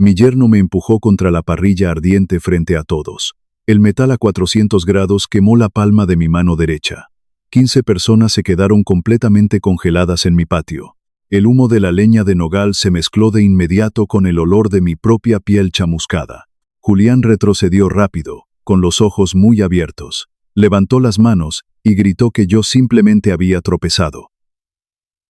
Mi yerno me empujó contra la parrilla ardiente frente a todos. El metal a 400 grados quemó la palma de mi mano derecha. 15 personas se quedaron completamente congeladas en mi patio. El humo de la leña de nogal se mezcló de inmediato con el olor de mi propia piel chamuscada. Julián retrocedió rápido, con los ojos muy abiertos. Levantó las manos y gritó que yo simplemente había tropezado.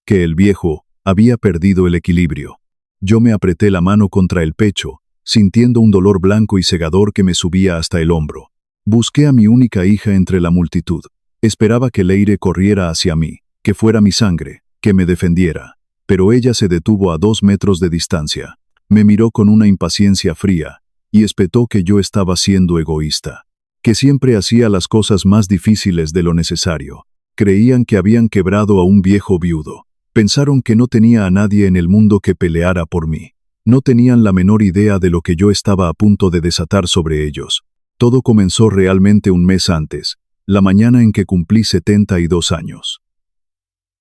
Que el viejo había perdido el equilibrio. Yo me apreté la mano contra el pecho, sintiendo un dolor blanco y cegador que me subía hasta el hombro. Busqué a mi única hija entre la multitud. Esperaba que Leire corriera hacia mí, que fuera mi sangre, que me defendiera. Pero ella se detuvo a 2 metros de distancia. Me miró con una impaciencia fría y espetó que yo estaba siendo egoísta, que siempre hacía las cosas más difíciles de lo necesario. Creían que habían quebrado a un viejo viudo. Pensaron que no tenía a nadie en el mundo que peleara por mí. No tenían la menor idea de lo que yo estaba a punto de desatar sobre ellos. Todo comenzó realmente un mes antes, la mañana en que cumplí 72 años.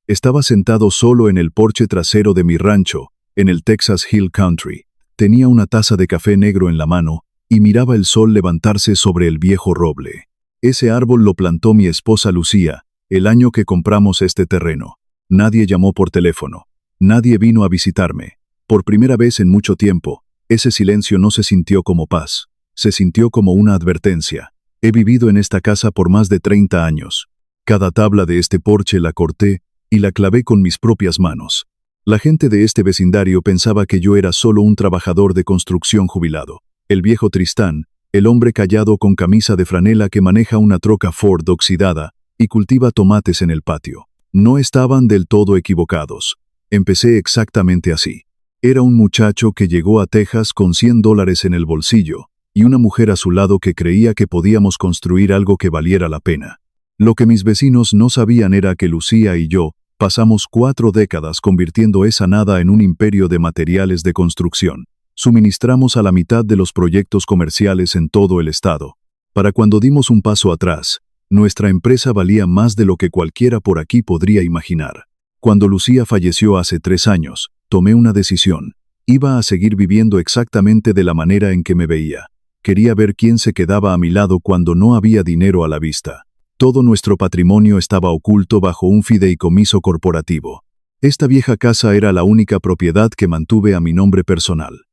Estaba sentado solo en el porche trasero de mi rancho, en el Texas Hill Country. Tenía una taza de café negro en la mano y miraba el sol levantarse sobre el viejo roble. Ese árbol lo plantó mi esposa Lucía, el año que compramos este terreno. Nadie llamó por teléfono. Nadie vino a visitarme. Por primera vez en mucho tiempo, ese silencio no se sintió como paz. Se sintió como una advertencia. He vivido en esta casa por más de 30 años. Cada tabla de este porche la corté y la clavé con mis propias manos. La gente de este vecindario pensaba que yo era solo un trabajador de construcción jubilado. El viejo Tristán, el hombre callado con camisa de franela que maneja una troca Ford oxidada y cultiva tomates en el patio. No estaban del todo equivocados. Empecé exactamente así. Era un muchacho que llegó a Texas con $100 en el bolsillo y una mujer a su lado que creía que podíamos construir algo que valiera la pena. Lo que mis vecinos no sabían era que Lucía y yo pasamos 4 décadas convirtiendo esa nada en un imperio de materiales de construcción. Suministramos a la mitad de los proyectos comerciales en todo el estado. Para cuando dimos un paso atrás, nuestra empresa valía más de lo que cualquiera por aquí podría imaginar. Cuando Lucía falleció hace 3 años, tomé una decisión. Iba a seguir viviendo exactamente de la manera en que me veía. Quería ver quién se quedaba a mi lado cuando no había dinero a la vista. Todo nuestro patrimonio estaba oculto bajo un fideicomiso corporativo. Esta vieja casa era la única propiedad que mantuve a mi nombre personal.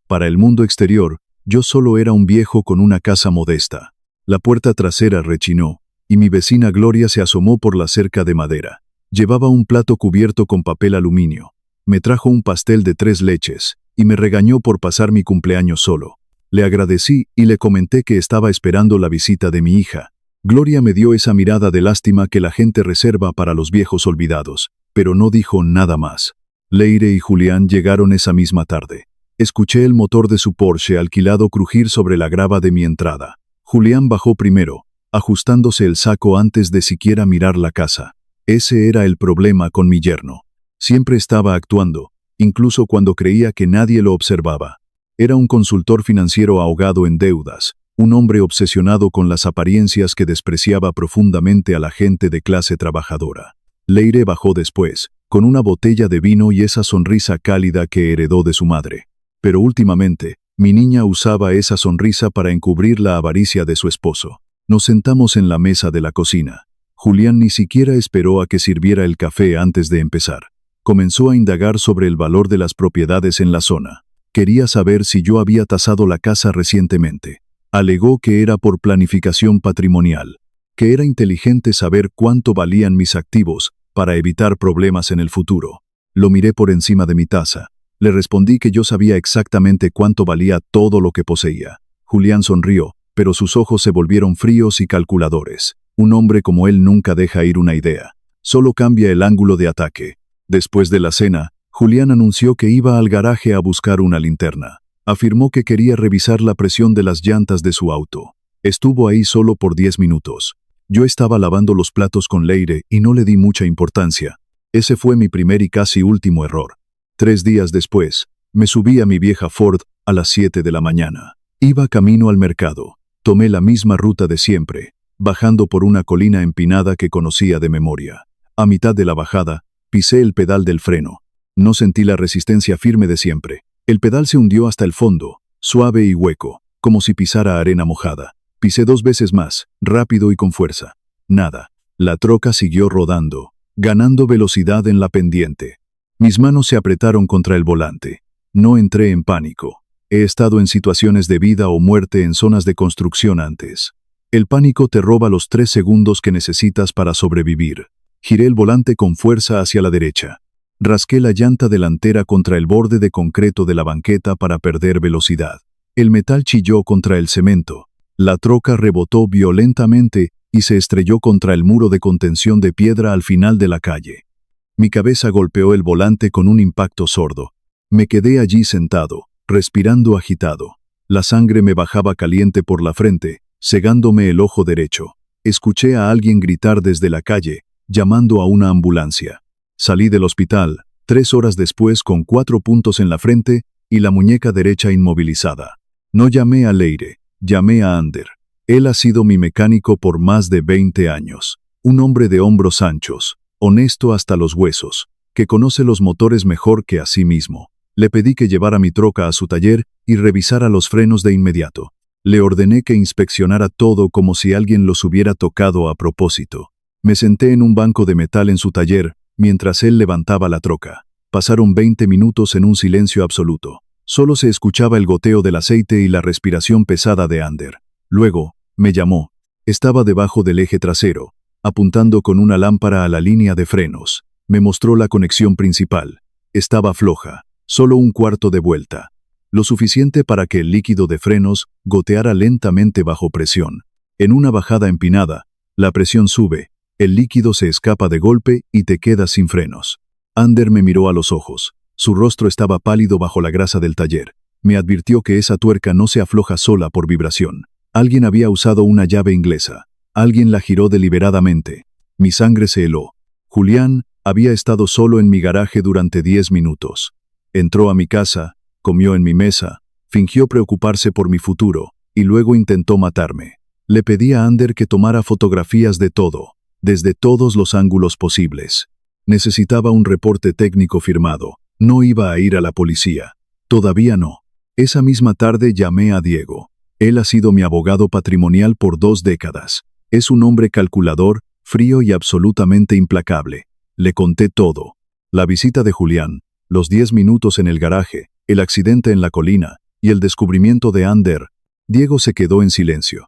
Para el mundo exterior, yo solo era un viejo con una casa modesta. La puerta trasera rechinó, y mi vecina Gloria se asomó por la cerca de madera. Llevaba un plato cubierto con papel aluminio. Me trajo un pastel de 3 leches, y me regañó por pasar mi cumpleaños solo. Le agradecí y le comenté que estaba esperando la visita de mi hija. Gloria me dio esa mirada de lástima que la gente reserva para los viejos olvidados, pero no dijo nada más. Leire y Julián llegaron esa misma tarde. Escuché el motor de su Porsche alquilado crujir sobre la grava de mi entrada. Julián bajó primero, ajustándose el saco antes de siquiera mirar la casa. Ese era el problema con mi yerno. Siempre estaba actuando, incluso cuando creía que nadie lo observaba. Era un consultor financiero ahogado en deudas, un hombre obsesionado con las apariencias que despreciaba profundamente a la gente de clase trabajadora. Leire bajó después, con una botella de vino y esa sonrisa cálida que heredó de su madre. Pero últimamente, mi niña usaba esa sonrisa para encubrir la avaricia de su esposo. Nos sentamos en la mesa de la cocina. Julián ni siquiera esperó a que sirviera el café antes de empezar. Comenzó a indagar sobre el valor de las propiedades en la zona. Quería saber si yo había tasado la casa recientemente. Alegó que era por planificación patrimonial, que era inteligente saber cuánto valían mis activos para evitar problemas en el futuro. Lo miré por encima de mi taza. Le respondí que yo sabía exactamente cuánto valía todo lo que poseía. Julián sonrió, pero sus ojos se volvieron fríos y calculadores. Un hombre como él nunca deja ir una idea. Solo cambia el ángulo de ataque. Después de la cena, Julián anunció que iba al garaje a buscar una linterna. Afirmó que quería revisar la presión de las llantas de su auto. Estuvo ahí solo por 10 minutos. Yo estaba lavando los platos con Leire y no le di mucha importancia. Ese fue mi primer y casi último error. 3 días después, me subí a mi vieja Ford a las 7 de la mañana. Iba camino al mercado. Tomé la misma ruta de siempre, bajando por una colina empinada que conocía de memoria. A mitad de la bajada, pisé el pedal del freno. No sentí la resistencia firme de siempre. El pedal se hundió hasta el fondo, suave y hueco, como si pisara arena mojada. Pisé 2 veces más, rápido y con fuerza. Nada. La troca siguió rodando, ganando velocidad en la pendiente. Mis manos se apretaron contra el volante. No entré en pánico. He estado en situaciones de vida o muerte en zonas de construcción antes. El pánico te roba los 3 segundos que necesitas para sobrevivir. Giré el volante con fuerza hacia la derecha. Rasqué la llanta delantera contra el borde de concreto de la banqueta para perder velocidad. El metal chilló contra el cemento. La troca rebotó violentamente y se estrelló contra el muro de contención de piedra al final de la calle. Mi cabeza golpeó el volante con un impacto sordo. Me quedé allí sentado, respirando agitado. La sangre me bajaba caliente por la frente, cegándome el ojo derecho. Escuché a alguien gritar desde la calle, llamando a una ambulancia. Salí del hospital, 3 horas después con 4 puntos en la frente y la muñeca derecha inmovilizada. No llamé a Leire, llamé a Ander. Él ha sido mi mecánico por más de 20 años. Un hombre de hombros anchos, honesto hasta los huesos, que conoce los motores mejor que a sí mismo. Le pedí que llevara mi troca a su taller y revisara los frenos de inmediato. Le ordené que inspeccionara todo como si alguien los hubiera tocado a propósito. Me senté en un banco de metal en su taller, mientras él levantaba la troca. Pasaron 20 minutos en un silencio absoluto. Solo se escuchaba el goteo del aceite y la respiración pesada de Ander. Luego, me llamó. Estaba debajo del eje trasero, apuntando con una lámpara a la línea de frenos. Me mostró la conexión principal. Estaba floja, solo un cuarto de vuelta. Lo suficiente para que el líquido de frenos goteara lentamente bajo presión. En una bajada empinada, la presión sube, el líquido se escapa de golpe y te quedas sin frenos. Ander me miró a los ojos. Su rostro estaba pálido bajo la grasa del taller. Me advirtió que esa tuerca no se afloja sola por vibración. Alguien había usado una llave inglesa. Alguien la giró deliberadamente. Mi sangre se heló. Julián había estado solo en mi garaje durante 10 minutos. Entró a mi casa, comió en mi mesa, fingió preocuparse por mi futuro, y luego intentó matarme. Le pedí a Ander que tomara fotografías de todo, desde todos los ángulos posibles. Necesitaba un reporte técnico firmado. No iba a ir a la policía. Todavía no. Esa misma tarde llamé a Diego. Él ha sido mi abogado patrimonial por 2 décadas. Es un hombre calculador, frío y absolutamente implacable. Le conté todo. La visita de Julián, los 10 minutos en el garaje, el accidente en la colina y el descubrimiento de Ander. Diego se quedó en silencio.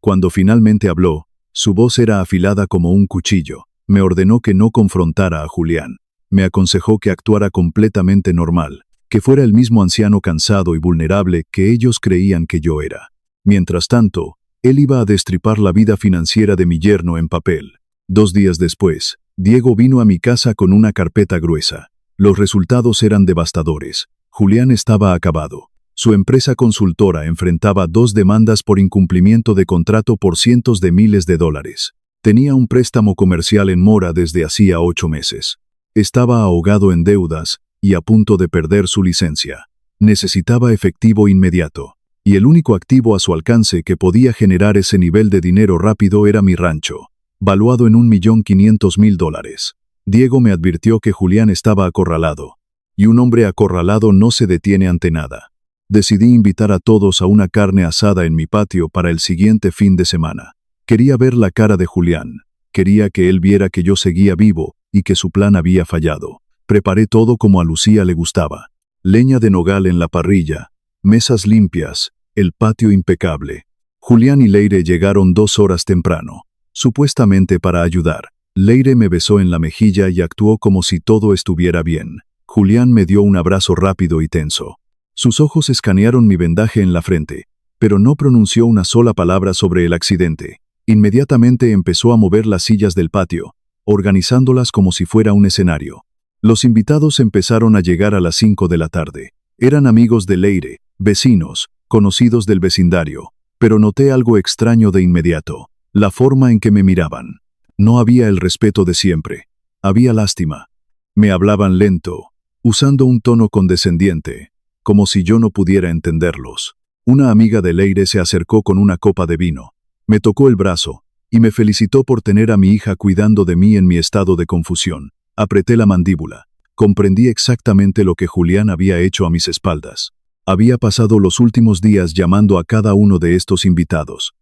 Cuando finalmente habló, su voz era afilada como un cuchillo. Me ordenó que no confrontara a Julián. Me aconsejó que actuara completamente normal, que fuera el mismo anciano cansado y vulnerable que ellos creían que yo era. Mientras tanto, él iba a destripar la vida financiera de mi yerno en papel. 2 días después, Diego vino a mi casa con una carpeta gruesa. Los resultados eran devastadores. Julián estaba acabado. Su empresa consultora enfrentaba 2 demandas por incumplimiento de contrato por cientos de miles de dólares. Tenía un préstamo comercial en mora desde hacía 8 meses. Estaba ahogado en deudas y a punto de perder su licencia. Necesitaba efectivo inmediato, y el único activo a su alcance que podía generar ese nivel de dinero rápido era mi rancho, valuado en $1.500.000. Diego me advirtió que Julián estaba acorralado, y un hombre acorralado no se detiene ante nada. Decidí invitar a todos a una carne asada en mi patio para el siguiente fin de semana. Quería ver la cara de Julián. Quería que él viera que yo seguía vivo y que su plan había fallado. Preparé todo como a Lucía le gustaba. Leña de nogal en la parrilla, mesas limpias, el patio impecable. Julián y Leire llegaron 2 horas temprano, supuestamente para ayudar. Leire me besó en la mejilla y actuó como si todo estuviera bien. Julián me dio un abrazo rápido y tenso. Sus ojos escanearon mi vendaje en la frente, pero no pronunció una sola palabra sobre el accidente. Inmediatamente empezó a mover las sillas del patio, organizándolas como si fuera un escenario. Los invitados empezaron a llegar a las 5 de la tarde. Eran amigos de Leire, vecinos, conocidos del vecindario, pero noté algo extraño de inmediato, la forma en que me miraban. No había el respeto de siempre, había lástima. Me hablaban lento, usando un tono condescendiente, como si yo no pudiera entenderlos. Una amiga de Leire se acercó con una copa de vino. Me tocó el brazo y me felicitó por tener a mi hija cuidando de mí en mi estado de confusión. Apreté la mandíbula. Comprendí exactamente lo que Julián había hecho a mis espaldas. Había pasado los últimos días llamando a cada uno de estos invitados.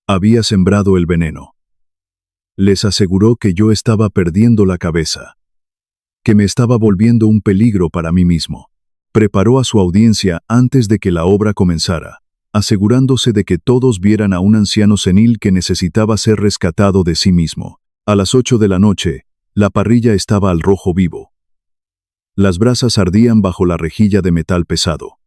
Había sembrado el veneno. Les aseguró que yo estaba perdiendo la cabeza, que me estaba volviendo un peligro para mí mismo. Preparó a su audiencia antes de que la obra comenzara, asegurándose de que todos vieran a un anciano senil que necesitaba ser rescatado de sí mismo. A las 8 de la noche, la parrilla estaba al rojo vivo. Las brasas ardían bajo la rejilla de metal pesado.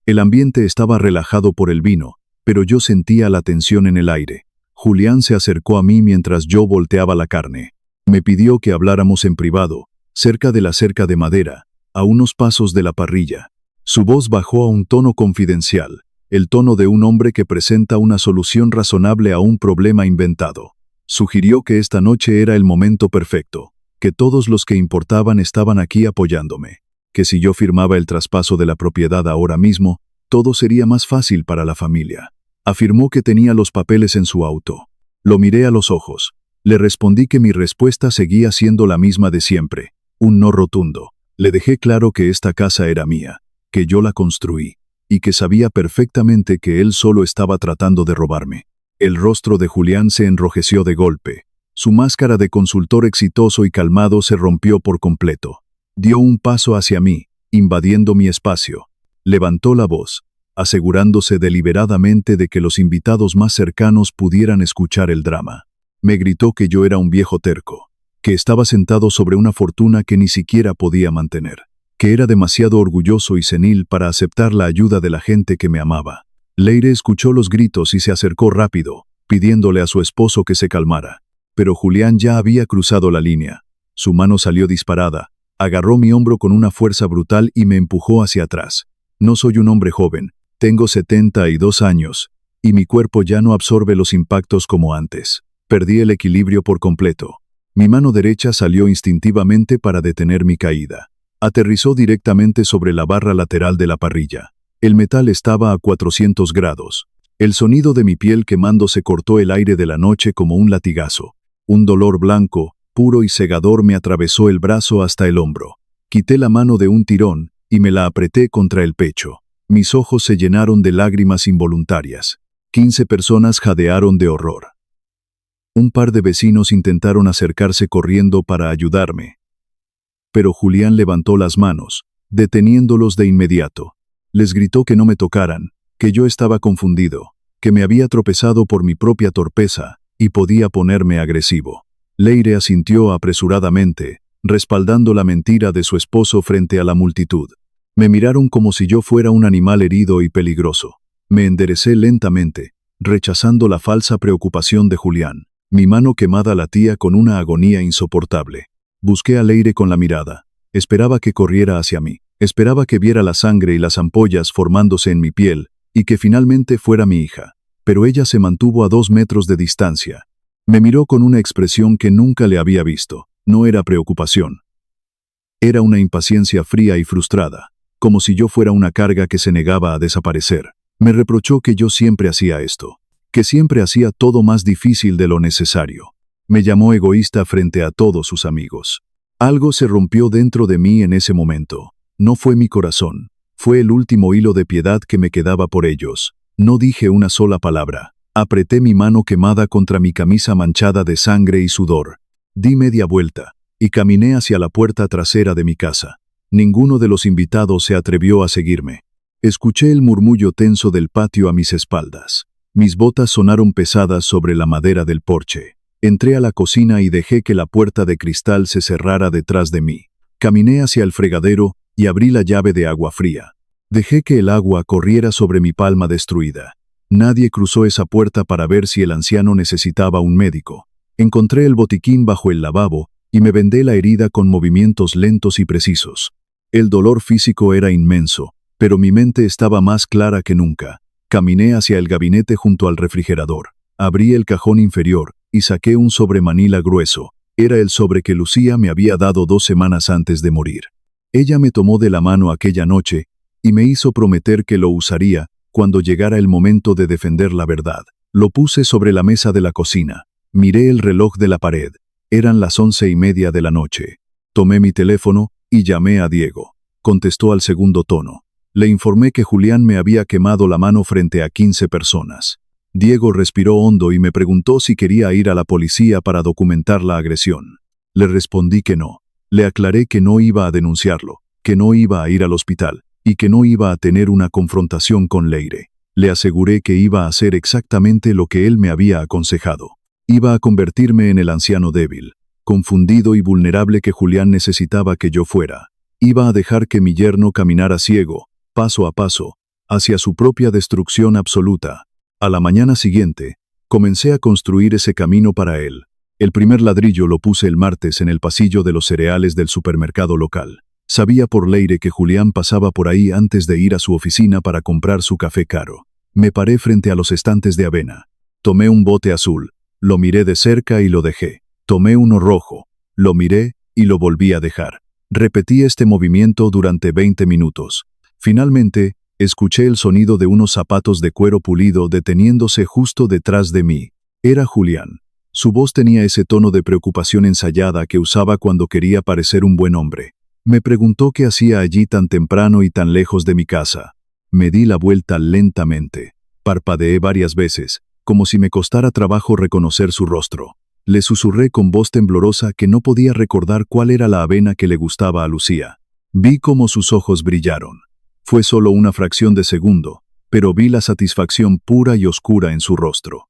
El ambiente estaba relajado por el vino, pero yo sentía la tensión en el aire. Julián se acercó a mí mientras yo volteaba la carne. Me pidió que habláramos en privado, cerca de la cerca de madera, a unos pasos de la parrilla. Su voz bajó a un tono confidencial, el tono de un hombre que presenta una solución razonable a un problema inventado. Sugirió que esta noche era el momento perfecto, que todos los que importaban estaban aquí apoyándome, que si yo firmaba el traspaso de la propiedad ahora mismo, todo sería más fácil para la familia. Afirmó que tenía los papeles en su auto. Lo miré a los ojos. Le respondí que mi respuesta seguía siendo la misma de siempre, un no rotundo. Le dejé claro que esta casa era mía, que yo la construí, y que sabía perfectamente que él solo estaba tratando de robarme. El rostro de Julián se enrojeció de golpe. Su máscara de consultor exitoso y calmado se rompió por completo. Dio un paso hacia mí, invadiendo mi espacio. Levantó la voz, asegurándose deliberadamente de que los invitados más cercanos pudieran escuchar el drama. Me gritó que yo era un viejo terco, que estaba sentado sobre una fortuna que ni siquiera podía mantener, que era demasiado orgulloso y senil para aceptar la ayuda de la gente que me amaba. Leire escuchó los gritos y se acercó rápido, pidiéndole a su esposo que se calmara. Pero Julián ya había cruzado la línea. Su mano salió disparada, agarró mi hombro con una fuerza brutal y me empujó hacia atrás. No soy un hombre joven, tengo 72 años, y mi cuerpo ya no absorbe los impactos como antes. Perdí el equilibrio por completo. Mi mano derecha salió instintivamente para detener mi caída. Aterrizó directamente sobre la barra lateral de la parrilla. El metal estaba a 400 grados. El sonido de mi piel quemándose cortó el aire de la noche como un latigazo. Un dolor blanco, puro y cegador me atravesó el brazo hasta el hombro. Quité la mano de un tirón y me la apreté contra el pecho. Mis ojos se llenaron de lágrimas involuntarias. 15 personas jadearon de horror. Un par de vecinos intentaron acercarse corriendo para ayudarme. Pero Julián levantó las manos, deteniéndolos de inmediato. Les gritó que no me tocaran, que yo estaba confundido, que me había tropezado por mi propia torpeza y podía ponerme agresivo. Leire asintió apresuradamente, respaldando la mentira de su esposo frente a la multitud. Me miraron como si yo fuera un animal herido y peligroso. Me enderecé lentamente, rechazando la falsa preocupación de Julián. Mi mano quemada latía con una agonía insoportable. Busqué a Leire con la mirada. Esperaba que corriera hacia mí. Esperaba que viera la sangre y las ampollas formándose en mi piel, y que finalmente fuera mi hija. Pero ella se mantuvo a 2 metros de distancia. Me miró con una expresión que nunca le había visto. No era preocupación. Era una impaciencia fría y frustrada, como si yo fuera una carga que se negaba a desaparecer. Me reprochó que yo siempre hacía esto, que siempre hacía todo más difícil de lo necesario. Me llamó egoísta frente a todos sus amigos. Algo se rompió dentro de mí en ese momento. No fue mi corazón, fue el último hilo de piedad que me quedaba por ellos. No dije una sola palabra. Apreté mi mano quemada contra mi camisa manchada de sangre y sudor. Di media vuelta, y caminé hacia la puerta trasera de mi casa. Ninguno de los invitados se atrevió a seguirme. Escuché el murmullo tenso del patio a mis espaldas. Mis botas sonaron pesadas sobre la madera del porche. Entré a la cocina y dejé que la puerta de cristal se cerrara detrás de mí. Caminé hacia el fregadero y abrí la llave de agua fría. Dejé que el agua corriera sobre mi palma destruida. Nadie cruzó esa puerta para ver si el anciano necesitaba un médico. Encontré el botiquín bajo el lavabo y me vendé la herida con movimientos lentos y precisos. El dolor físico era inmenso, pero mi mente estaba más clara que nunca. Caminé hacia el gabinete junto al refrigerador. Abrí el cajón inferior y saqué un sobre manila grueso. Era el sobre que Lucía me había dado 2 semanas antes de morir. Ella me tomó de la mano aquella noche y me hizo prometer que lo usaría cuando llegara el momento de defender la verdad. Lo puse sobre la mesa de la cocina. Miré el reloj de la pared. Eran las 11:30 de la noche. Tomé mi teléfono y llamé a Diego. Contestó al segundo tono. Le informé que Julián me había quemado la mano frente a 15 personas. Diego respiró hondo y me preguntó si quería ir a la policía para documentar la agresión. Le respondí que no. Le aclaré que no iba a denunciarlo, que no iba a ir al hospital y que no iba a tener una confrontación con Leire. Le aseguré que iba a hacer exactamente lo que él me había aconsejado. Iba a convertirme en el anciano débil, confundido y vulnerable que Julián necesitaba que yo fuera. Iba a dejar que mi yerno caminara ciego, paso a paso, hacia su propia destrucción absoluta. A la mañana siguiente, comencé a construir ese camino para él. El primer ladrillo lo puse el martes en el pasillo de los cereales del supermercado local. Sabía por Leire que Julián pasaba por ahí antes de ir a su oficina para comprar su café caro. Me paré frente a los estantes de avena. Tomé un bote azul, lo miré de cerca y lo dejé. Tomé uno rojo, lo miré y lo volví a dejar. Repetí este movimiento durante 20 minutos. Finalmente, escuché el sonido de unos zapatos de cuero pulido deteniéndose justo detrás de mí. Era Julián. Su voz tenía ese tono de preocupación ensayada que usaba cuando quería parecer un buen hombre. Me preguntó qué hacía allí tan temprano y tan lejos de mi casa. Me di la vuelta lentamente. Parpadeé varias veces, como si me costara trabajo reconocer su rostro. Le susurré con voz temblorosa que no podía recordar cuál era la avena que le gustaba a Lucía. Vi cómo sus ojos brillaron. Fue solo una fracción de segundo, pero vi la satisfacción pura y oscura en su rostro.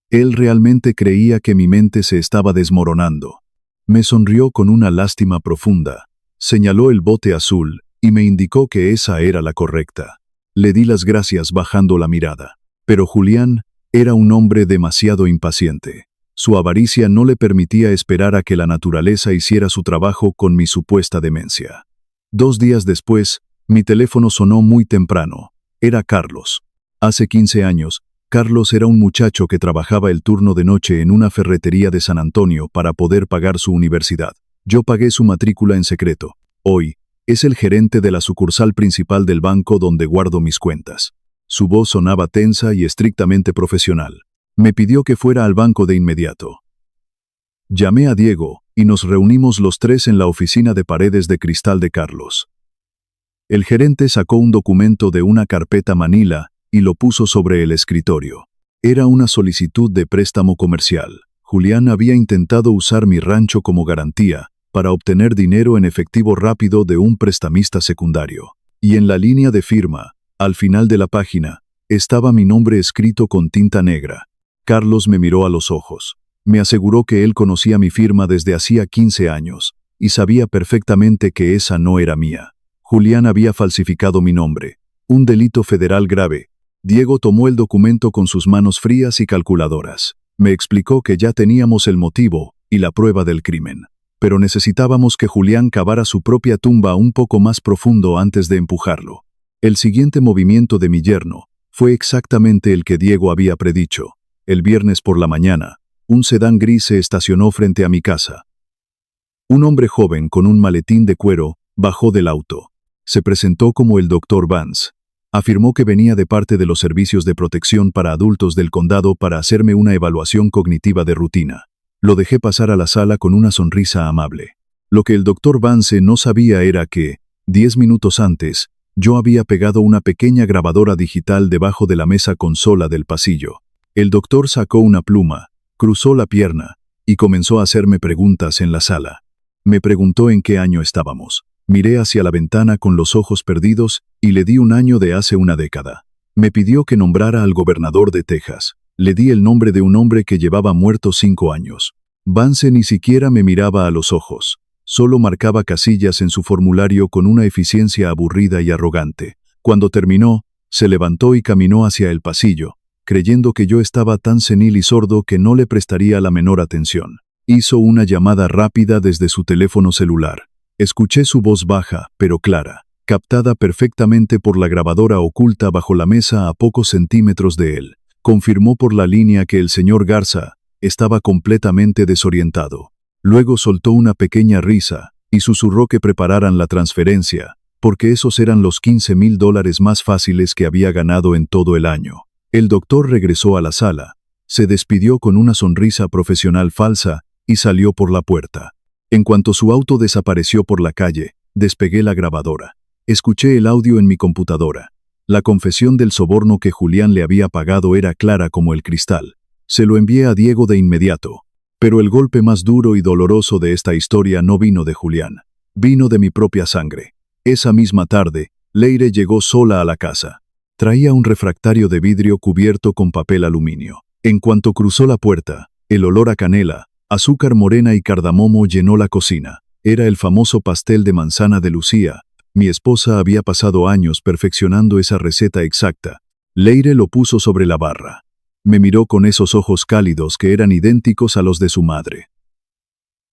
Él realmente creía que mi mente se estaba desmoronando. Me sonrió con una lástima profunda, señaló el bote azul y me indicó que esa era la correcta. Le di las gracias bajando la mirada. Pero Julián era un hombre demasiado impaciente. Su avaricia no le permitía esperar a que la naturaleza hiciera su trabajo con mi supuesta demencia. 2 días después, mi teléfono sonó muy temprano. Era Carlos. Hace 15 años, Carlos era un muchacho que trabajaba el turno de noche en una ferretería de San Antonio para poder pagar su universidad. Yo pagué su matrícula en secreto. Hoy, es el gerente de la sucursal principal del banco donde guardo mis cuentas. Su voz sonaba tensa y estrictamente profesional. Me pidió que fuera al banco de inmediato. Llamé a Diego y nos reunimos los tres en la oficina de paredes de cristal de Carlos. El gerente sacó un documento de una carpeta manila y lo puso sobre el escritorio. Era una solicitud de préstamo comercial. Julián había intentado usar mi rancho como garantía para obtener dinero en efectivo rápido de un prestamista secundario. Y en la línea de firma, al final de la página, estaba mi nombre escrito con tinta negra. Carlos me miró a los ojos. Me aseguró que él conocía mi firma desde hacía 15 años y sabía perfectamente que esa no era mía. Julián había falsificado mi nombre. Un delito federal grave. Diego tomó el documento con sus manos frías y calculadoras. Me explicó que ya teníamos el motivo y la prueba del crimen. Pero necesitábamos que Julián cavara su propia tumba un poco más profundo antes de empujarlo. El siguiente movimiento de mi yerno fue exactamente el que Diego había predicho. El viernes por la mañana, un sedán gris se estacionó frente a mi casa. Un hombre joven con un maletín de cuero bajó del auto. Se presentó como el Dr. Vance. Afirmó que venía de parte de los servicios de protección para adultos del condado para hacerme una evaluación cognitiva de rutina. Lo dejé pasar a la sala con una sonrisa amable. Lo que el Dr. Vance no sabía era que, 10 minutos antes, yo había pegado una pequeña grabadora digital debajo de la mesa consola del pasillo. El doctor sacó una pluma, cruzó la pierna y comenzó a hacerme preguntas en la sala. Me preguntó en qué año estábamos. Miré hacia la ventana con los ojos perdidos y le di un año de hace una década. Me pidió que nombrara al gobernador de Texas. Le di el nombre de un hombre que llevaba muerto 5 años. Vance ni siquiera me miraba a los ojos. Solo marcaba casillas en su formulario con una eficiencia aburrida y arrogante. Cuando terminó, se levantó y caminó hacia el pasillo, creyendo que yo estaba tan senil y sordo que no le prestaría la menor atención. Hizo una llamada rápida desde su teléfono celular. Escuché su voz baja, pero clara, captada perfectamente por la grabadora oculta bajo la mesa a pocos centímetros de él. Confirmó por la línea que el señor Garza estaba completamente desorientado. Luego soltó una pequeña risa y susurró que prepararan la transferencia, porque esos eran los $15,000 más fáciles que había ganado en todo el año. El doctor regresó a la sala, se despidió con una sonrisa profesional falsa y salió por la puerta. En cuanto su auto desapareció por la calle, despegué la grabadora. Escuché el audio en mi computadora. La confesión del soborno que Julián le había pagado era clara como el cristal. Se lo envié a Diego de inmediato. Pero el golpe más duro y doloroso de esta historia no vino de Julián. Vino de mi propia sangre. Esa misma tarde, Leire llegó sola a la casa. Traía un refractario de vidrio cubierto con papel aluminio. En cuanto cruzó la puerta, el olor a canela, azúcar morena y cardamomo llenó la cocina. Era el famoso pastel de manzana de Lucía. Mi esposa había pasado años perfeccionando esa receta exacta. Leire lo puso sobre la barra. Me miró con esos ojos cálidos que eran idénticos a los de su madre.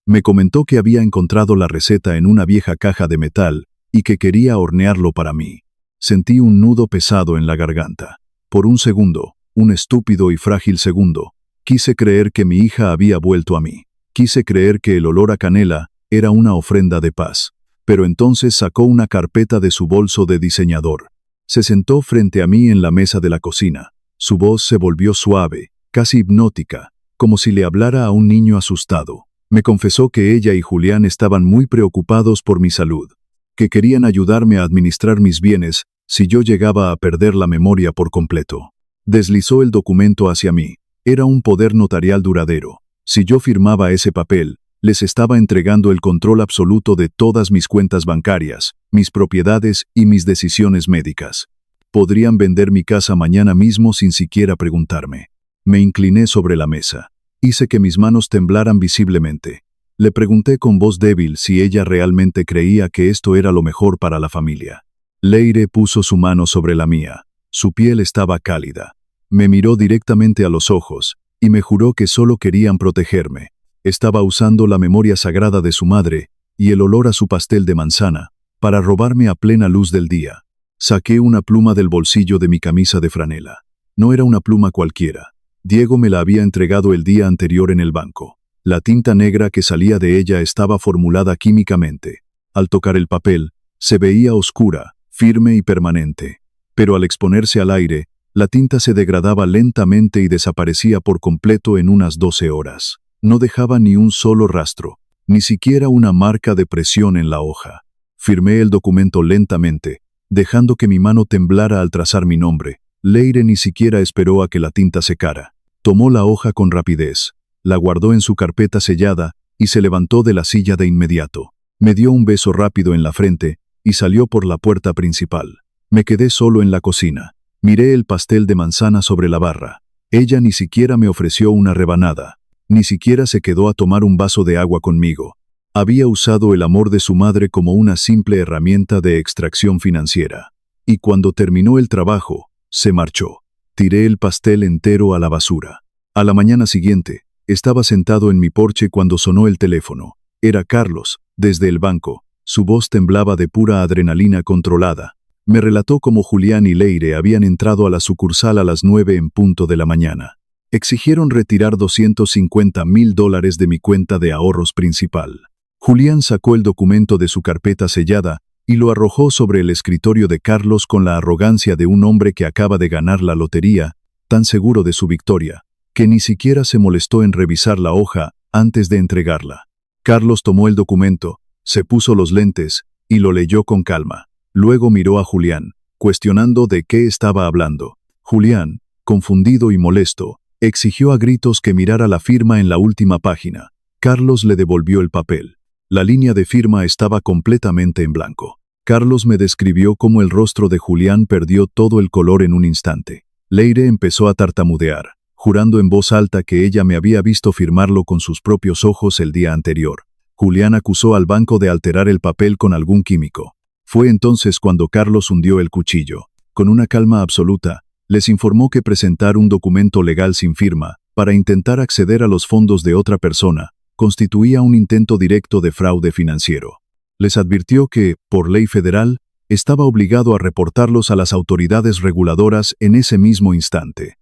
Me comentó que había encontrado la receta en una vieja caja de metal y que quería hornearlo para mí. Sentí un nudo pesado en la garganta. Por un segundo, un estúpido y frágil segundo, quise creer que mi hija había vuelto a mí. Quise creer que el olor a canela era una ofrenda de paz. Pero entonces sacó una carpeta de su bolso de diseñador. Se sentó frente a mí en la mesa de la cocina. Su voz se volvió suave, casi hipnótica, como si le hablara a un niño asustado. Me confesó que ella y Julián estaban muy preocupados por mi salud, que querían ayudarme a administrar mis bienes si yo llegaba a perder la memoria por completo. Deslizó el documento hacia mí. Era un poder notarial duradero. Si yo firmaba ese papel, les estaba entregando el control absoluto de todas mis cuentas bancarias, mis propiedades y mis decisiones médicas. Podrían vender mi casa mañana mismo sin siquiera preguntarme. Me incliné sobre la mesa. Hice que mis manos temblaran visiblemente. Le pregunté con voz débil si ella realmente creía que esto era lo mejor para la familia. Leire puso su mano sobre la mía. Su piel estaba cálida. Me miró directamente a los ojos y me juró que solo querían protegerme. Estaba usando la memoria sagrada de su madre y el olor a su pastel de manzana para robarme a plena luz del día. Saqué una pluma del bolsillo de mi camisa de franela. No era una pluma cualquiera. Diego me la había entregado el día anterior en el banco. La tinta negra que salía de ella estaba formulada químicamente. Al tocar el papel, se veía oscura, firme y permanente. Pero al exponerse al aire, la tinta se degradaba lentamente y desaparecía por completo en unas 12 horas. No dejaba ni un solo rastro, ni siquiera una marca de presión en la hoja. Firmé el documento lentamente, dejando que mi mano temblara al trazar mi nombre. Leire ni siquiera esperó a que la tinta secara. Tomó la hoja con rapidez, la guardó en su carpeta sellada y se levantó de la silla de inmediato. Me dio un beso rápido en la frente y salió por la puerta principal. Me quedé solo en la cocina. Miré el pastel de manzana sobre la barra. Ella ni siquiera me ofreció una rebanada. Ni siquiera se quedó a tomar un vaso de agua conmigo. Había usado el amor de su madre como una simple herramienta de extracción financiera. Y cuando terminó el trabajo, se marchó. Tiré el pastel entero a la basura. A la mañana siguiente, estaba sentado en mi porche cuando sonó el teléfono. Era Carlos, desde el banco. Su voz temblaba de pura adrenalina controlada. Me relató cómo Julián y Leire habían entrado a la sucursal a las 9 en punto de la mañana. Exigieron retirar $250,000 de mi cuenta de ahorros principal. Julián sacó el documento de su carpeta sellada y lo arrojó sobre el escritorio de Carlos con la arrogancia de un hombre que acaba de ganar la lotería, tan seguro de su victoria, que ni siquiera se molestó en revisar la hoja antes de entregarla. Carlos tomó el documento, se puso los lentes y lo leyó con calma. Luego miró a Julián, cuestionando de qué estaba hablando. Julián, confundido y molesto, exigió a gritos que mirara la firma en la última página. Carlos le devolvió el papel. La línea de firma estaba completamente en blanco. Carlos me describió cómo el rostro de Julián perdió todo el color en un instante. Leire empezó a tartamudear, jurando en voz alta que ella me había visto firmarlo con sus propios ojos el día anterior. Julián acusó al banco de alterar el papel con algún químico. Fue entonces cuando Carlos hundió el cuchillo. Con una calma absoluta, les informó que presentar un documento legal sin firma, para intentar acceder a los fondos de otra persona, constituía un intento directo de fraude financiero. Les advirtió que, por ley federal, estaba obligado a reportarlos a las autoridades reguladoras en ese mismo instante.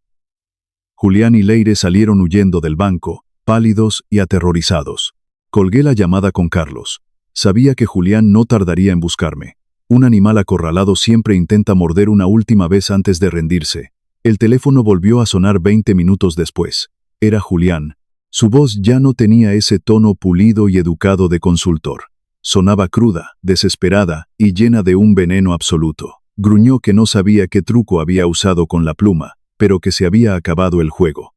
Julián y Leire salieron huyendo del banco, pálidos y aterrorizados. Colgué la llamada con Carlos. Sabía que Julián no tardaría en buscarme. Un animal acorralado siempre intenta morder una última vez antes de rendirse. El teléfono volvió a sonar 20 minutos después. Era Julián. Su voz ya no tenía ese tono pulido y educado de consultor. Sonaba cruda, desesperada y llena de un veneno absoluto. Gruñó que no sabía qué truco había usado con la pluma, pero que se había acabado el juego.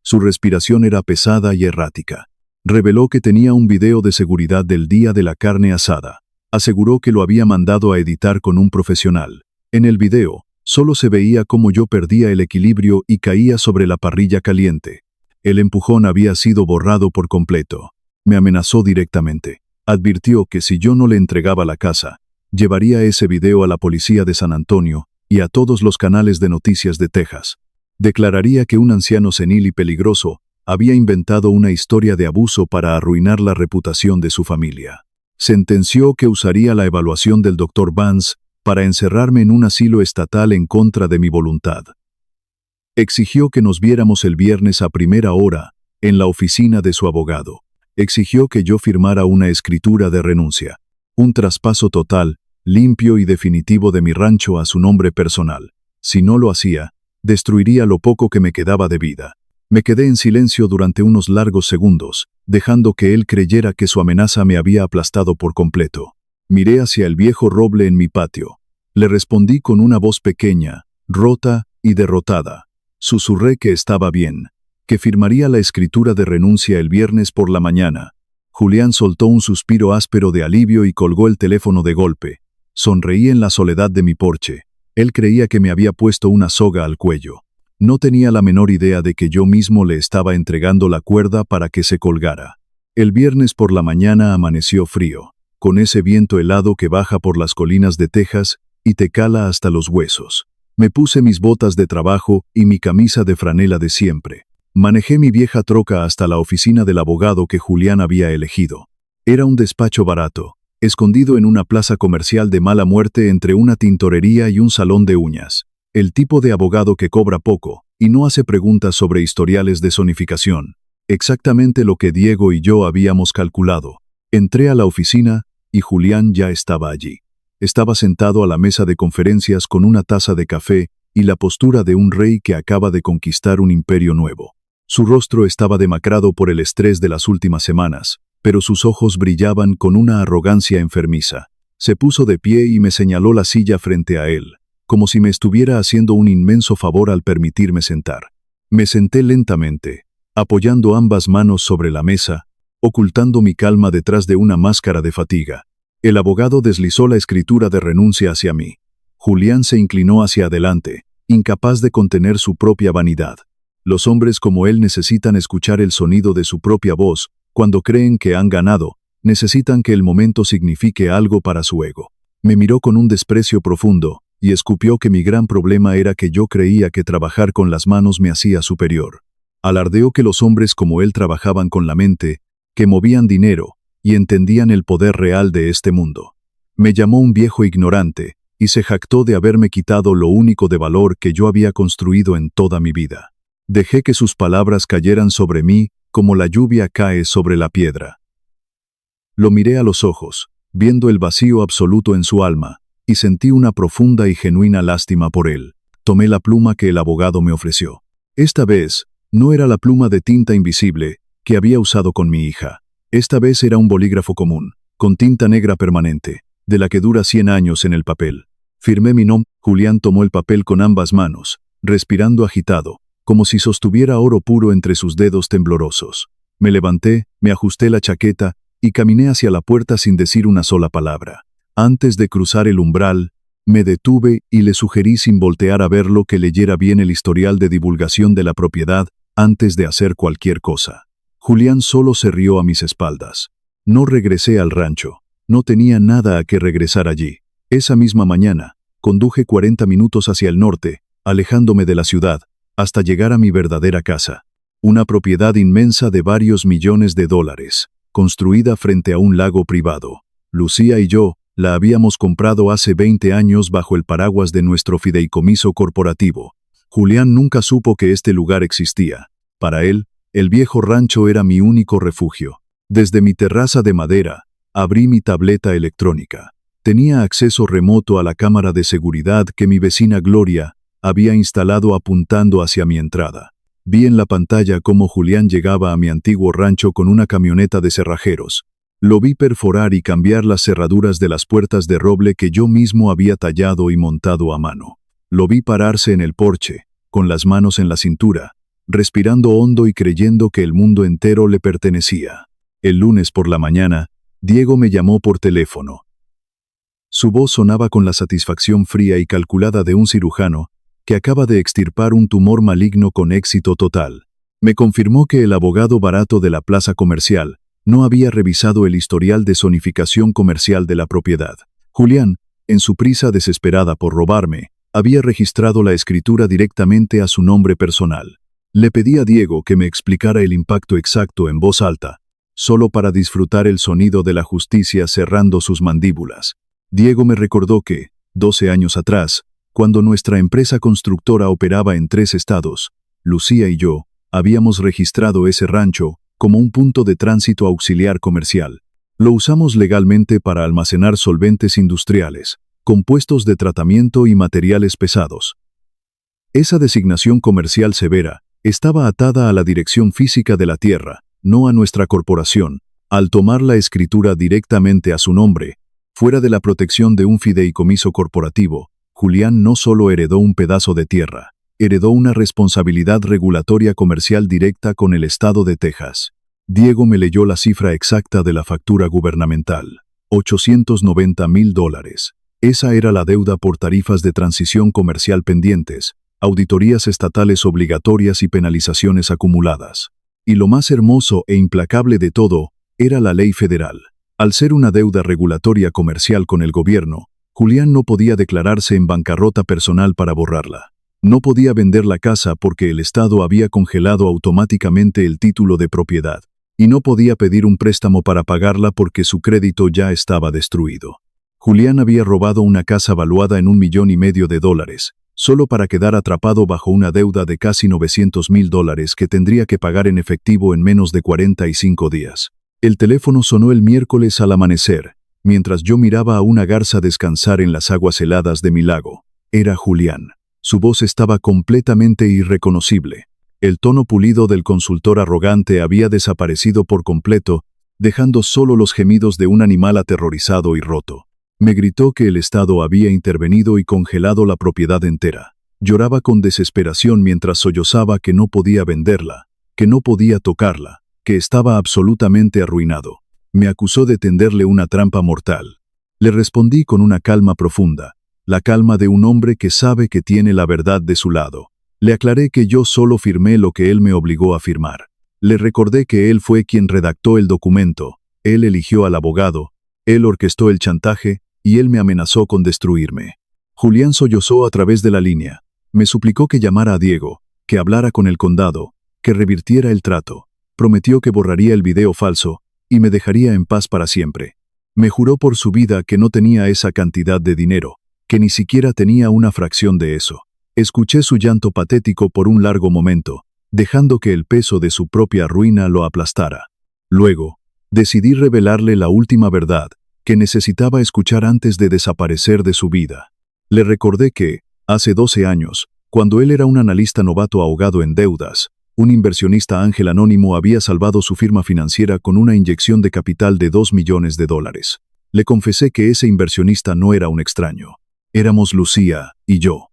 Su respiración era pesada y errática. Reveló que tenía un video de seguridad del día de la carne asada. Aseguró que lo había mandado a editar con un profesional. En el video, solo se veía cómo yo perdía el equilibrio y caía sobre la parrilla caliente. El empujón había sido borrado por completo. Me amenazó directamente. Advirtió que si yo no le entregaba la casa, llevaría ese video a la policía de San Antonio y a todos los canales de noticias de Texas. Declararía que un anciano senil y peligroso había inventado una historia de abuso para arruinar la reputación de su familia. Sentenció que usaría la evaluación del Dr. Vance para encerrarme en un asilo estatal en contra de mi voluntad. Exigió que nos viéramos el viernes a primera hora en la oficina de su abogado. Exigió que yo firmara una escritura de renuncia, un traspaso total, limpio y definitivo de mi rancho a su nombre personal. Si no lo hacía, destruiría lo poco que me quedaba de vida. Me quedé en silencio durante unos largos segundos, dejando que él creyera que su amenaza me había aplastado por completo. Miré hacia el viejo roble en mi patio. Le respondí con una voz pequeña, rota y derrotada. Susurré que estaba bien, que firmaría la escritura de renuncia el viernes por la mañana. Julián soltó un suspiro áspero de alivio y colgó el teléfono de golpe. Sonreí en la soledad de mi porche. Él creía que me había puesto una soga al cuello. No tenía la menor idea de que yo mismo le estaba entregando la cuerda para que se colgara. El viernes por la mañana amaneció frío, con ese viento helado que baja por las colinas de Texas y te cala hasta los huesos. Me puse mis botas de trabajo y mi camisa de franela de siempre. Manejé mi vieja troca hasta la oficina del abogado que Julián había elegido. Era un despacho barato, escondido en una plaza comercial de mala muerte entre una tintorería y un salón de uñas. El tipo de abogado que cobra poco y no hace preguntas sobre historiales de zonificación. Exactamente lo que Diego y yo habíamos calculado. Entré a la oficina y Julián ya estaba allí. Estaba sentado a la mesa de conferencias con una taza de café y la postura de un rey que acaba de conquistar un imperio nuevo. Su rostro estaba demacrado por el estrés de las últimas semanas, pero sus ojos brillaban con una arrogancia enfermiza. Se puso de pie y me señaló la silla frente a él, como si me estuviera haciendo un inmenso favor al permitirme sentar. Me senté lentamente, apoyando ambas manos sobre la mesa, ocultando mi calma detrás de una máscara de fatiga. El abogado deslizó la escritura de renuncia hacia mí. Julián se inclinó hacia adelante, incapaz de contener su propia vanidad. Los hombres como él necesitan escuchar el sonido de su propia voz. Cuando creen que han ganado, necesitan que el momento signifique algo para su ego. Me miró con un desprecio profundo y escupió que mi gran problema era que yo creía que trabajar con las manos me hacía superior. Alardeó que los hombres como él trabajaban con la mente, que movían dinero y entendían el poder real de este mundo. Me llamó un viejo ignorante y se jactó de haberme quitado lo único de valor que yo había construido en toda mi vida. Dejé que sus palabras cayeran sobre mí como la lluvia cae sobre la piedra. Lo miré a los ojos, viendo el vacío absoluto en su alma, y sentí una profunda y genuina lástima por él. Tomé la pluma que el abogado me ofreció. Esta vez, no era la pluma de tinta invisible que había usado con mi hija. Esta vez era un bolígrafo común, con tinta negra permanente, de la que dura 100 años en el papel. Firmé mi nombre. Julián tomó el papel con ambas manos, respirando agitado, como si sostuviera oro puro entre sus dedos temblorosos. Me levanté, me ajusté la chaqueta y caminé hacia la puerta sin decir una sola palabra. Antes de cruzar el umbral, me detuve y le sugerí sin voltear a verlo que leyera bien el historial de divulgación de la propiedad antes de hacer cualquier cosa. Julián solo se rió a mis espaldas. No regresé al rancho. No tenía nada a que regresar allí. Esa misma mañana, conduje 40 minutos hacia el norte, alejándome de la ciudad, hasta llegar a mi verdadera casa. Una propiedad inmensa de varios millones de dólares, construida frente a un lago privado. Lucía y yo la habíamos comprado hace 20 años bajo el paraguas de nuestro fideicomiso corporativo. Julián nunca supo que este lugar existía. Para él, el viejo rancho era mi único refugio. Desde mi terraza de madera, abrí mi tableta electrónica. Tenía acceso remoto a la cámara de seguridad que mi vecina Gloria había instalado apuntando hacia mi entrada. Vi en la pantalla cómo Julián llegaba a mi antiguo rancho con una camioneta de cerrajeros. Lo vi perforar y cambiar las cerraduras de las puertas de roble que yo mismo había tallado y montado a mano. Lo vi pararse en el porche, con las manos en la cintura, respirando hondo y creyendo que el mundo entero le pertenecía. El lunes por la mañana, Diego me llamó por teléfono. Su voz sonaba con la satisfacción fría y calculada de un cirujano que acaba de extirpar un tumor maligno con éxito total. Me confirmó que el abogado barato de la plaza comercial no había revisado el historial de zonificación comercial de la propiedad. Julián, en su prisa desesperada por robarme, había registrado la escritura directamente a su nombre personal. Le pedí a Diego que me explicara el impacto exacto en voz alta, solo para disfrutar el sonido de la justicia cerrando sus mandíbulas. Diego me recordó que, 12 años atrás, cuando nuestra empresa constructora operaba en 3 estados, Lucía y yo habíamos registrado ese rancho como un punto de tránsito auxiliar comercial. Lo usamos legalmente para almacenar solventes industriales, compuestos de tratamiento y materiales pesados. Esa designación comercial severa estaba atada a la dirección física de la tierra, no a nuestra corporación. Al tomar la escritura directamente a su nombre, fuera de la protección de un fideicomiso corporativo, Julián no solo heredó un pedazo de tierra, heredó una responsabilidad regulatoria comercial directa con el estado de Texas. Diego me leyó la cifra exacta de la factura gubernamental: $890,000. Esa era la deuda por tarifas de transición comercial pendientes, auditorías estatales obligatorias y penalizaciones acumuladas. Y lo más hermoso e implacable de todo era la ley federal. Al ser una deuda regulatoria comercial con el gobierno, Julián no podía declararse en bancarrota personal para borrarla. No podía vender la casa porque el Estado había congelado automáticamente el título de propiedad, y no podía pedir un préstamo para pagarla porque su crédito ya estaba destruido. Julián había robado una casa valuada en $1,5 millones, solo para quedar atrapado bajo una deuda de casi $900,000 que tendría que pagar en efectivo en menos de 45 días. El teléfono sonó el miércoles al amanecer, mientras yo miraba a una garza descansar en las aguas heladas de mi lago. Era Julián. Su voz estaba completamente irreconocible. El tono pulido del consultor arrogante había desaparecido por completo, dejando solo los gemidos de un animal aterrorizado y roto. Me gritó que el Estado había intervenido y congelado la propiedad entera. Lloraba con desesperación mientras sollozaba que no podía venderla, que no podía tocarla, que estaba absolutamente arruinado. Me acusó de tenderle una trampa mortal. Le respondí con una calma profunda, la calma de un hombre que sabe que tiene la verdad de su lado. Le aclaré que yo solo firmé lo que él me obligó a firmar. Le recordé que él fue quien redactó el documento, él eligió al abogado, él orquestó el chantaje, y él me amenazó con destruirme. Julián sollozó a través de la línea. Me suplicó que llamara a Diego, que hablara con el condado, que revirtiera el trato. Prometió que borraría el video falso, y me dejaría en paz para siempre. Me juró por su vida que no tenía esa cantidad de dinero, que ni siquiera tenía una fracción de eso. Escuché su llanto patético por un largo momento, dejando que el peso de su propia ruina lo aplastara. Luego, decidí revelarle la última verdad, que necesitaba escuchar antes de desaparecer de su vida. Le recordé que, hace 12 años, cuando él era un analista novato ahogado en deudas, un inversionista ángel anónimo había salvado su firma financiera con una inyección de capital de $2 millones. Le confesé que ese inversionista no era un extraño. Éramos Lucía y yo.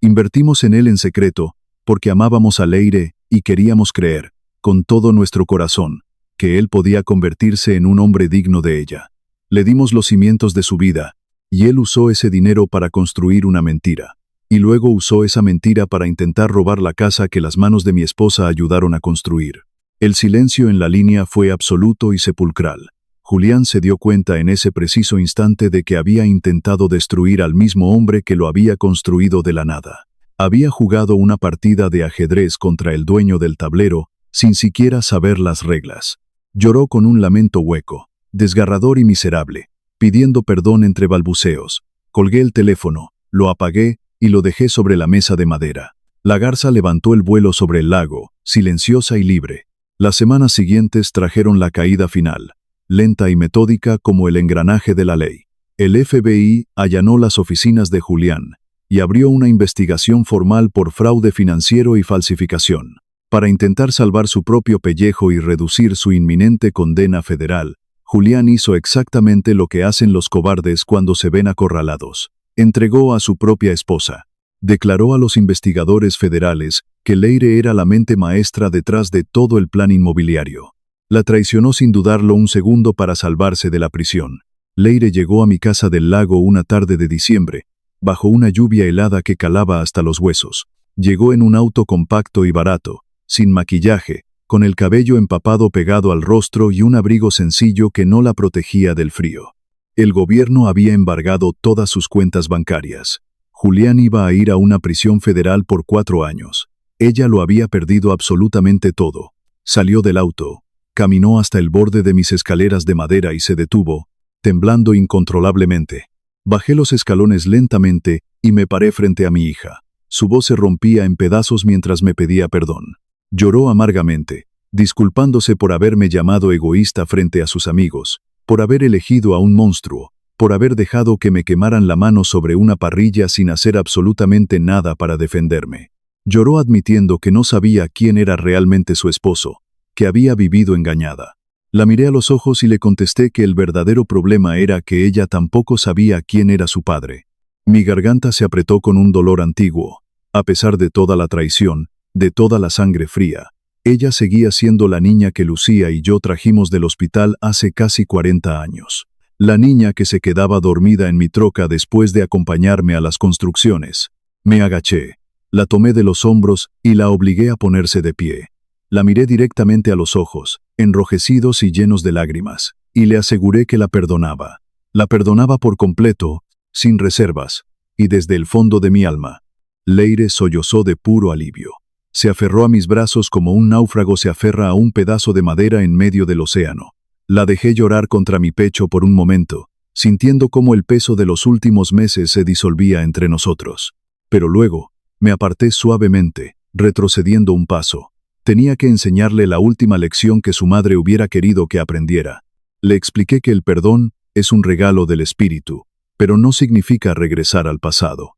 Invertimos en él en secreto, porque amábamos a Leire y queríamos creer, con todo nuestro corazón, que él podía convertirse en un hombre digno de ella. Le dimos los cimientos de su vida, y él usó ese dinero para construir una mentira. Y luego usó esa mentira para intentar robar la casa que las manos de mi esposa ayudaron a construir. El silencio en la línea fue absoluto y sepulcral. Julián se dio cuenta en ese preciso instante de que había intentado destruir al mismo hombre que lo había construido de la nada. Había jugado una partida de ajedrez contra el dueño del tablero, sin siquiera saber las reglas. Lloró con un lamento hueco, desgarrador y miserable, pidiendo perdón entre balbuceos. Colgué el teléfono, lo apagué, y lo dejé sobre la mesa de madera. La garza levantó el vuelo sobre el lago, silenciosa y libre. Las semanas siguientes trajeron la caída final, lenta y metódica como el engranaje de la ley. El FBI allanó las oficinas de Julián, y abrió una investigación formal por fraude financiero y falsificación. Para intentar salvar su propio pellejo y reducir su inminente condena federal, Julián hizo exactamente lo que hacen los cobardes cuando se ven acorralados. Entregó a su propia esposa. Declaró a los investigadores federales que Leire era la mente maestra detrás de todo el plan inmobiliario. La traicionó sin dudarlo un segundo para salvarse de la prisión. Leire llegó a mi casa del lago una tarde de diciembre, bajo una lluvia helada que calaba hasta los huesos. Llegó en un auto compacto y barato, sin maquillaje, con el cabello empapado pegado al rostro y un abrigo sencillo que no la protegía del frío. El gobierno había embargado todas sus cuentas bancarias. Julián iba a ir a una prisión federal por 4 años. Ella lo había perdido absolutamente todo. Salió del auto, caminó hasta el borde de mis escaleras de madera y se detuvo, temblando incontrolablemente. Bajé los escalones lentamente y me paré frente a mi hija. Su voz se rompía en pedazos mientras me pedía perdón. Lloró amargamente, disculpándose por haberme llamado egoísta frente a sus amigos, por haber elegido a un monstruo, por haber dejado que me quemaran la mano sobre una parrilla sin hacer absolutamente nada para defenderme. Lloró admitiendo que no sabía quién era realmente su esposo, que había vivido engañada. La miré a los ojos y le contesté que el verdadero problema era que ella tampoco sabía quién era su padre. Mi garganta se apretó con un dolor antiguo. A pesar de toda la traición, de toda la sangre fría, ella seguía siendo la niña que Lucía y yo trajimos del hospital hace casi 40 años. La niña que se quedaba dormida en mi troca después de acompañarme a las construcciones. Me agaché, la tomé de los hombros y la obligué a ponerse de pie. La miré directamente a los ojos, enrojecidos y llenos de lágrimas, y le aseguré que la perdonaba. La perdonaba por completo, sin reservas, y desde el fondo de mi alma. Leire sollozó de puro alivio. Se aferró a mis brazos como un náufrago se aferra a un pedazo de madera en medio del océano. La dejé llorar contra mi pecho por un momento, sintiendo cómo el peso de los últimos meses se disolvía entre nosotros. Pero luego, me aparté suavemente, retrocediendo un paso. Tenía que enseñarle la última lección que su madre hubiera querido que aprendiera. Le expliqué que el perdón es un regalo del espíritu, pero no significa regresar al pasado.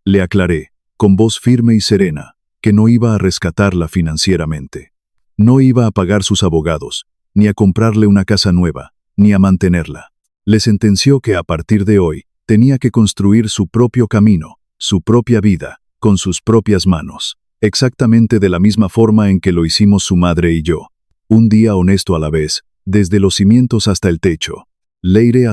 Le aclaré, con voz firme y serena, que no iba a rescatarla financieramente. No iba a pagar sus abogados, ni a comprarle una casa nueva, ni a mantenerla. Le sentenció que a partir de hoy, tenía que construir su propio camino, su propia vida, con sus propias manos. Exactamente de la misma forma en que lo hicimos su madre y yo. Un día honesto a la vez, desde los cimientos hasta el techo. Leire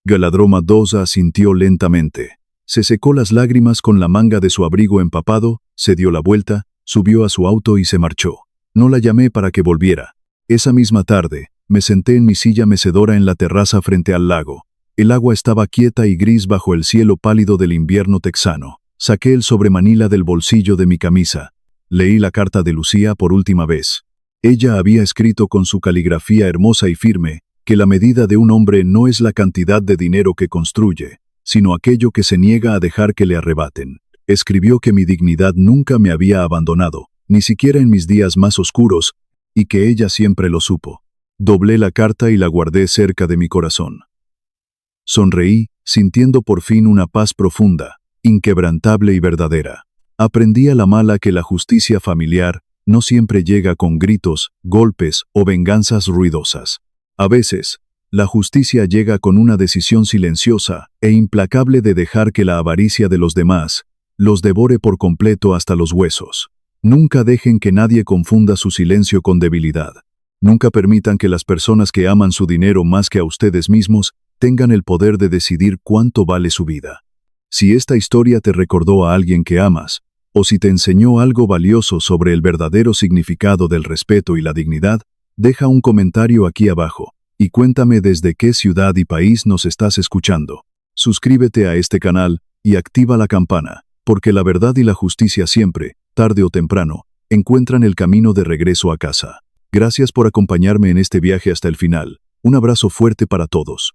Galadroma II asintió lentamente. Se secó las lágrimas con la manga de su abrigo empapado, se dio la vuelta, subió a su auto y se marchó. No la llamé para que volviera. Esa misma tarde, me senté en mi silla mecedora en la terraza frente al lago. El agua estaba quieta y gris bajo el cielo pálido del invierno texano. Saqué el sobremanila del bolsillo de mi camisa. Leí la carta de Lucía por última vez. Ella había escrito con su caligrafía hermosa y firme que la medida de un hombre no es la cantidad de dinero que construye, sino aquello que se niega a dejar que le arrebaten. Escribió que mi dignidad nunca me había abandonado, ni siquiera en mis días más oscuros, y que ella siempre lo supo. Doblé la carta y la guardé cerca de mi corazón. Sonreí, sintiendo por fin una paz profunda, inquebrantable y verdadera. Aprendí a la mala que la justicia familiar no siempre llega con gritos, golpes o venganzas ruidosas. A veces, la justicia llega con una decisión silenciosa e implacable de dejar que la avaricia de los demás los devore por completo hasta los huesos. Nunca dejen que nadie confunda su silencio con debilidad. Nunca permitan que las personas que aman su dinero más que a ustedes mismos tengan el poder de decidir cuánto vale su vida. Si esta historia te recordó a alguien que amas, o si te enseñó algo valioso sobre el verdadero significado del respeto y la dignidad, deja un comentario aquí abajo, y cuéntame desde qué ciudad y país nos estás escuchando. Suscríbete a este canal, y activa la campana, porque la verdad y la justicia siempre, tarde o temprano, encuentran el camino de regreso a casa. Gracias por acompañarme en este viaje hasta el final. Un abrazo fuerte para todos.